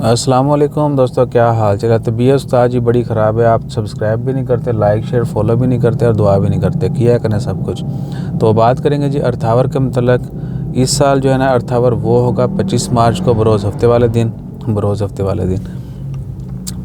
अस्सलाम वालेकुम दोस्तों, क्या हाल चाल है। तबीयत उस्ताद जी बड़ी ख़राब है। आप सब्सक्राइब भी नहीं करते, लाइक शेयर फॉलो भी नहीं करते और दुआ भी नहीं करते। किया करें सब कुछ। तो बात करेंगे जी अर्थ आवर के मतलब। इस साल जो है ना अर्थ आवर वो होगा 25 मार्च को, बरोज़ हफ्ते वाले दिन।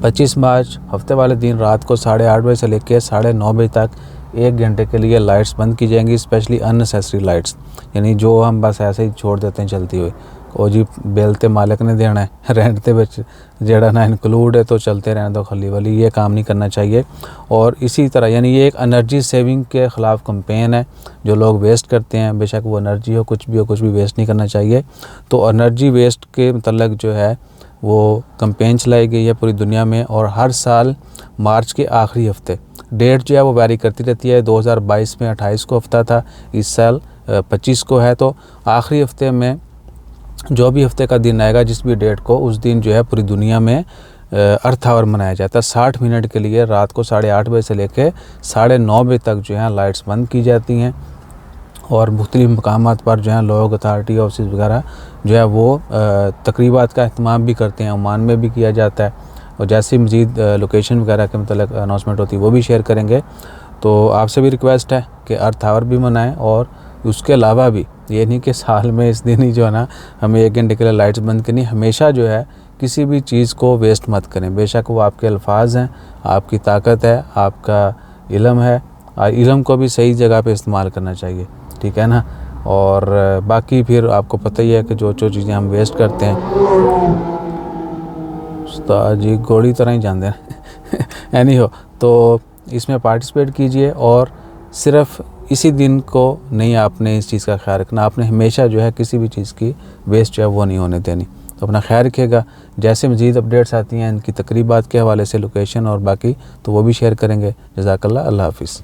25 मार्च हफ्ते वाले दिन रात को 8:30 बजे से लेकर 9:30 बजे तक 1 घंटे के लिए लाइट्स बंद की जाएंगी। स्पेशली अननेसेसरी लाइट्स, यानी जो हम बस ऐसे ही छोड़ देते हैं चलती हुई। और जी बिल तो मालिक ने देना है, रेंट के विच जेड़ा ना इंक्लूड है, तो चलते रहने दो खली वाली। ये काम नहीं करना चाहिए। और इसी तरह यानी ये एक एनर्जी सेविंग के ख़िलाफ़ कंपेन है। जो लोग वेस्ट करते हैं, बेशक वो एनर्जी हो, कुछ भी वेस्ट नहीं करना चाहिए। तो एनर्जी वेस्ट के मतलब जो है वो कंपेन चलाई गई है पूरी दुनिया में। और हर साल मार्च के आखिरी हफ्ते, डेट जो है वो वैरी करती रहती है। 2022 में 28 को हफ्ता था, इस साल 25 को है। तो आखिरी हफ्ते में जो भी हफ्ते का दिन आएगा, जिस भी डेट को, उस दिन जो है पूरी दुनिया में अर्थ आवर मनाया जाता है। 60 मिनट के लिए रात को 8:30 बजे से लेकर 9:30 बजे तक जो है लाइट्स बंद की जाती हैं। और मुख्तलिफ़ मकामात पर जो है लोग अथॉरिटी ऑफिस वगैरह जो है वो तकरीबात का अहतमाम भी करते हैं। ओमान में भी किया जाता है। और जैसे मज़ीद लोकेशन वगैरह के मतलब अनाउंसमेंट होती है वो भी शेयर करेंगे। तो आपसे भी रिक्वेस्ट है कि अर्थ आवर भी मनाएं। और उसके अलावा भी ये नहीं कि साल में इस दिन ही जो है ना हमें 1 घंटे के लिए लाइट्स बंद करनी। हमेशा जो है किसी भी चीज़ को वेस्ट मत करें। बेशक वो आपके अल्फाज हैं, आपकी ताकत है, आपका इल्म है। इल्म को भी सही जगह पे इस्तेमाल करना चाहिए, ठीक है ना। और बाकी फिर आपको पता ही है कि जो चीज़ें हम वेस्ट करते हैं, उस्ताद जी गोली तरह ही जानते हैं एनी हो। तो इसमें पार्टिसिपेट कीजिए। और सिर्फ़ इसी दिन को नहीं आपने इस चीज़ का ख्याल रखना, आपने हमेशा जो है किसी भी चीज़ की वेस्ट जो है वो नहीं होने देनी। तो अपना ख्याल रखिएगा। जैसे मज़ीद अपडेट्स आती हैं इनकी तकरीबात के हवाले से, लोकेशन और बाकी, तो वो भी शेयर करेंगे। जज़ाकल्लाह, अल्लाह हाफ़िज़।